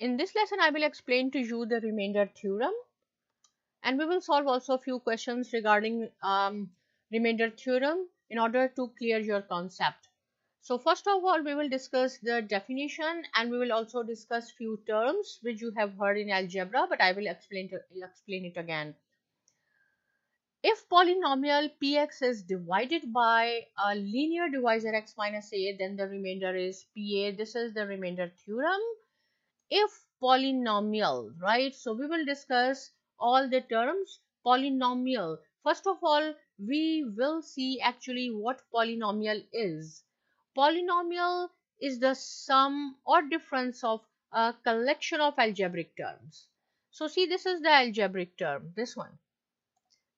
In this lesson, I will explain to you the remainder theorem, and we will solve also a few questions regarding remainder theorem in order to clear your concept. So first of all, we will discuss the definition, and we will also discuss few terms which you have heard in algebra, but I will explain it again. If polynomial px is divided by a linear divisor x minus a, then the remainder is pa. This is the remainder theorem. If polynomial, right? So we will discuss all the terms. Polynomial. First of all, we will see actually what polynomial is. Polynomial is the sum or difference of a collection of algebraic terms. So see, this is the algebraic term, this one.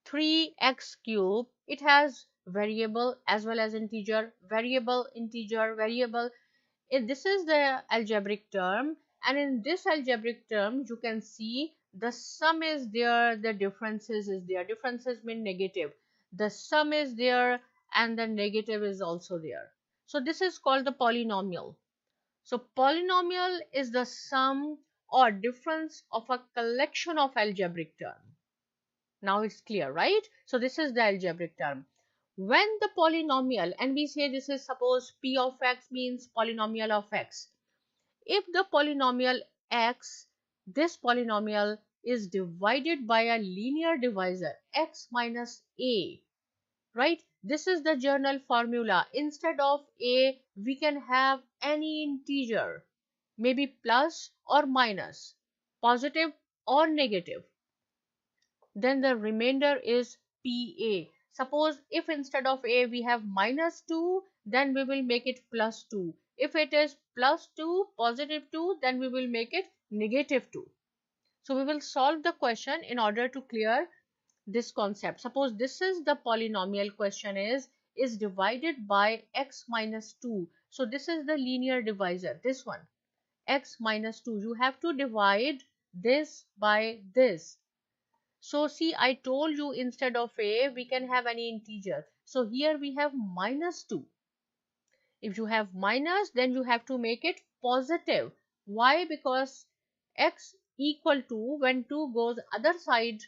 3x cube, it has variable as well as integer, variable, integer, variable. This is the algebraic term, and in this algebraic term you can see the sum is there, the differences is there. Differences mean negative. The sum is there and the negative is also there. So this is called the polynomial. So polynomial is the sum or difference of a collection of algebraic term. Now it's clear, right? So this is the algebraic term. When the polynomial, and we say this is, suppose p of x means polynomial of x. If the polynomial x, this polynomial is divided by a linear divisor x minus a, right? This is the general formula. Instead of a, we can have any integer, maybe plus or minus, positive or negative. Then the remainder is PA. Suppose if instead of A we have minus 2, then we will make it plus 2. If it is plus 2, positive 2, then we will make it negative 2. So we will solve the question in order to clear this concept. Suppose this is the polynomial question is divided by x minus 2. So this is the linear divisor, this one, x minus 2. You have to divide this by this. So see, I told you instead of a, we can have any integer. So here we have minus 2. If you have minus, then you have to make it positive. Why? Because x equal to, when 2 goes other side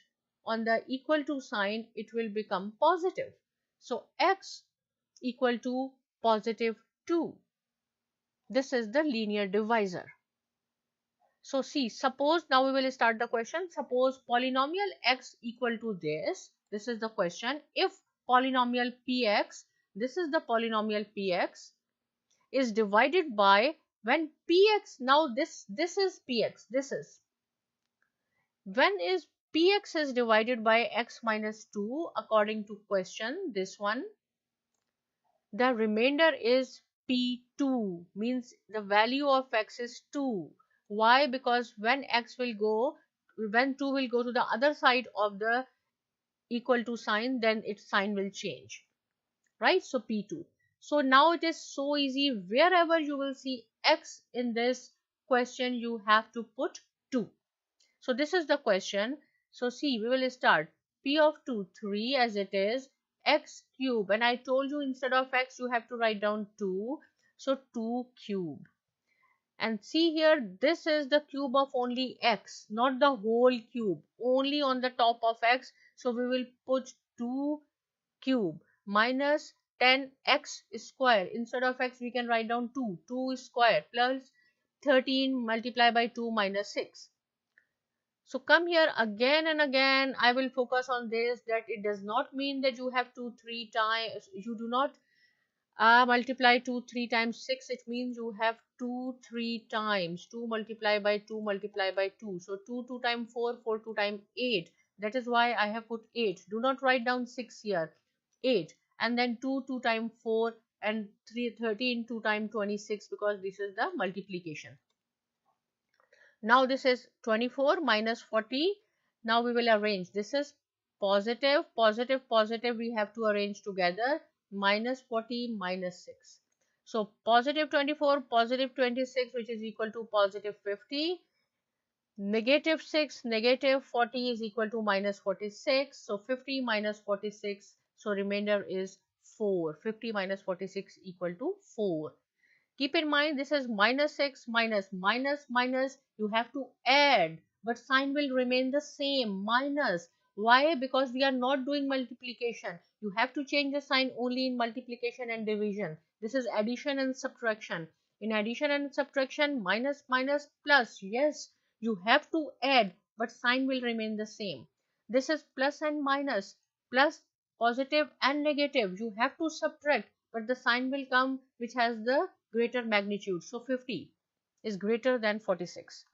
on the equal to sign, it will become positive. So x equal to positive 2. This is the linear divisor. So see, suppose now we will start the question. Suppose polynomial x equal to this. This is the question. If polynomial px, this is the polynomial px, is divided by, when px, now this is px, this is. When is px is divided by x minus 2 according to question, this one, the remainder is p2, means the value of x is 2. Why? Because when x will go, when 2 will go to the other side of the equal to sign, then its sign will change, right? So p2. So now it is so easy. Wherever you will see x in this question, you have to put 2. So this is the question. So see, we will start p of 2, 3 as it is, x cube, and I told you instead of x you have to write down 2. So 2 cube. And see here, this is the cube of only x, not the whole cube, only on the top of x. So we will put 2 cube minus 10x square. Instead of x we can write down 2 square, plus 13 multiplied by 2 minus 6. So come here again and again. I will focus on this, that it does not mean that you have 2 3 times, you do not multiply 2 3 times 6. It means you have 2 3 times. 2 multiplied by 2 multiplied by 2. So 2 times 4, 4 2 times 8. That is why I have put 8. Do not write down 6 here. 8. And then 2 times 4, and 13 2 times 26, because this is the multiplication. Now this is 24 minus 40. Now we will arrange. This is positive, positive, positive. We have to arrange together. Minus 40 minus 6. So positive 24, positive 26, which is equal to positive 50. Negative 6, negative 40 is equal to minus 46. So 50 minus 46. So remainder is 4. 50 minus 46 equal to 4. Keep in mind this is minus x minus minus minus. You have to add, but sign will remain the same, minus. Why? Because we are not doing multiplication. You have to change the sign only in multiplication and division. This is addition and subtraction. In addition and subtraction, minus minus plus. Yes, you have to add, but sign will remain the same. This is plus and minus, plus positive and negative. You have to subtract, but the sign will come which has the greater magnitude. So 50 is greater than 46.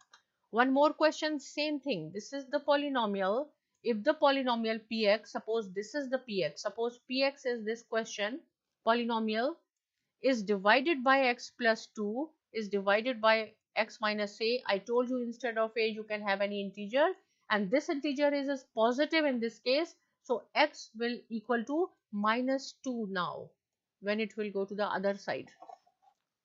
One more question, same thing. This is the polynomial. If the polynomial px, suppose this is the px, suppose px is this question, polynomial is divided by x plus 2 is divided by x minus a. I told you instead of a you can have any integer, and this integer is positive in this case. So x will equal to minus 2 now when it will go to the other side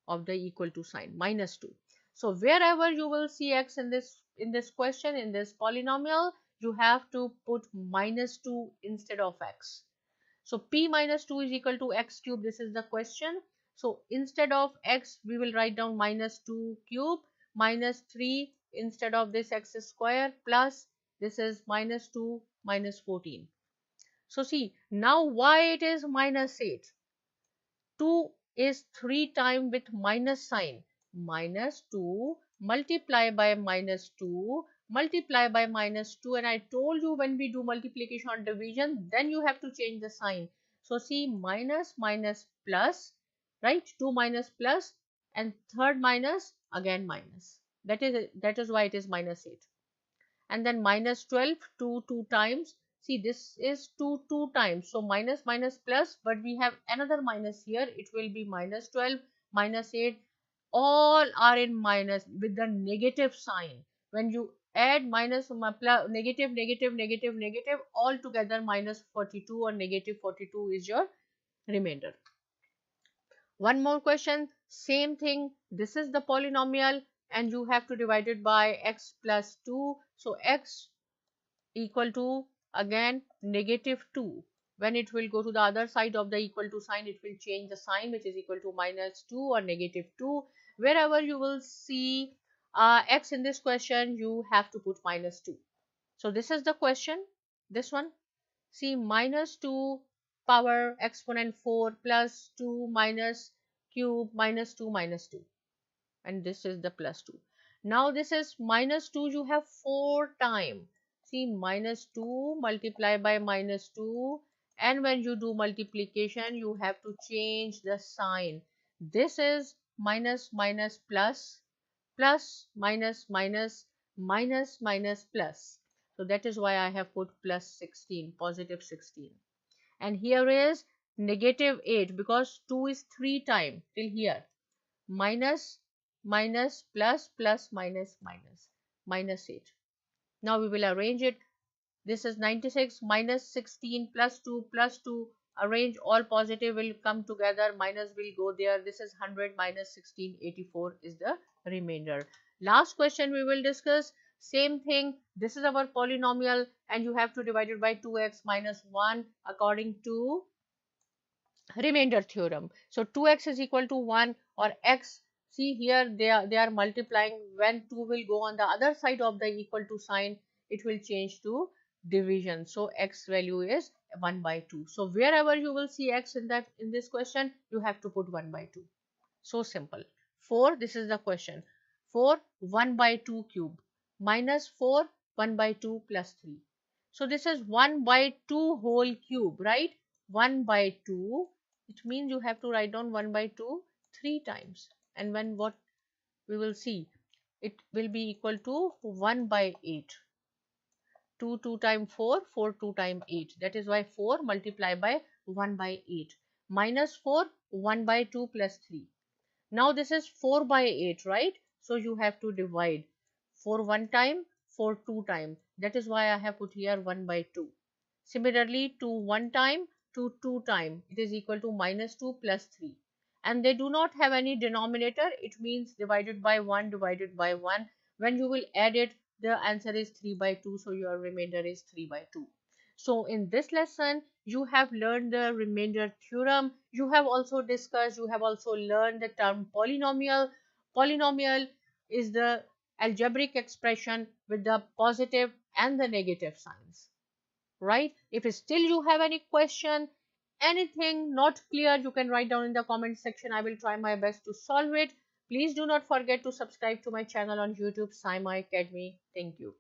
of the equal to sign, minus 2. So wherever you will see x in this question, in this polynomial, you have to put minus 2 instead of x. So p minus 2 is equal to x cube. This is the question. So instead of x, we will write down minus 2 cube, minus 3 instead of this x square, plus this is minus 2 minus 14. So see, now why it is minus 8? 2 is 3 times with minus sign. Minus 2 multiply by minus 2 multiply by minus 2, and I told you when we do multiplication or division, then you have to change the sign. So see, minus minus plus, right? 2 minus plus, and third minus, again minus. That is why it is minus 8. And then minus 12, 2 times. See, this is 2 times. So minus minus plus, but we have another minus here. It will be minus 12, minus 8. All are in minus with the negative sign. When you add minus, plus, negative, negative, negative, negative, all together minus 42 or negative 42 is your remainder. One more question, same thing. This is the polynomial and you have to divide it by x plus 2. So x equal to again negative 2. When it will go to the other side of the equal to sign, it will change the sign, which is equal to minus 2 or negative 2. Wherever you will see x in this question, you have to put minus 2. So this is the question, this one. See, minus 2 power exponent 4 plus 2 minus cube minus 2 minus 2, and this is the plus 2. Now this is minus 2, you have 4 times. See, minus 2 multiply by minus 2, and when you do multiplication you have to change the sign. This is minus minus plus, plus minus minus, minus minus plus. So that is why I have put plus 16, positive 16. And here is negative 8 because 2 is 3 times till here. Minus minus plus plus minus minus, minus 8. Now we will arrange it. This is 96 minus 16 plus 2 plus 2. Arrange, all positive will come together, minus will go there. This is 100 minus 16, 84 is the remainder. Last question we will discuss. Same thing. This is our polynomial and you have to divide it by 2x minus 1 according to remainder theorem. So 2x is equal to 1 or x. See here they are multiplying. When 2 will go on the other side of the equal to sign, it will change to division. So x value is 1 by 2. So wherever you will see x in this question, you have to put 1 by 2. So simple. 4, this is the question. 4 1 by 2 cube minus 4 1 by 2 plus 3. So this is 1 by 2 whole cube, right? 1 by 2, it means you have to write down 1 by 2 3 times. And when what we will see, it will be equal to 1 by 8. 2 2 times 4, 4 2 times 8. That is why 4 multiplied by 1 by 8. Minus 4, 1 by 2 plus 3. Now this is 4 by 8, right? So you have to divide 4 1 time, 4 2 time. That is why I have put here 1 by 2. Similarly, 2 1 time, 2 2 time. It is equal to minus 2 plus 3. And they do not have any denominator. It means divided by 1 divided by 1. When you will add it, the answer is 3 by 2. So your remainder is 3 by 2. So in this lesson, you have learned the remainder theorem. You have also discussed, you have also learned the term polynomial. Polynomial is the algebraic expression with the positive and the negative signs, right? If still you have any question, anything not clear, you can write down in the comment section. I will try my best to solve it. Please do not forget to subscribe to my channel on YouTube, Sci My Academy. Thank you.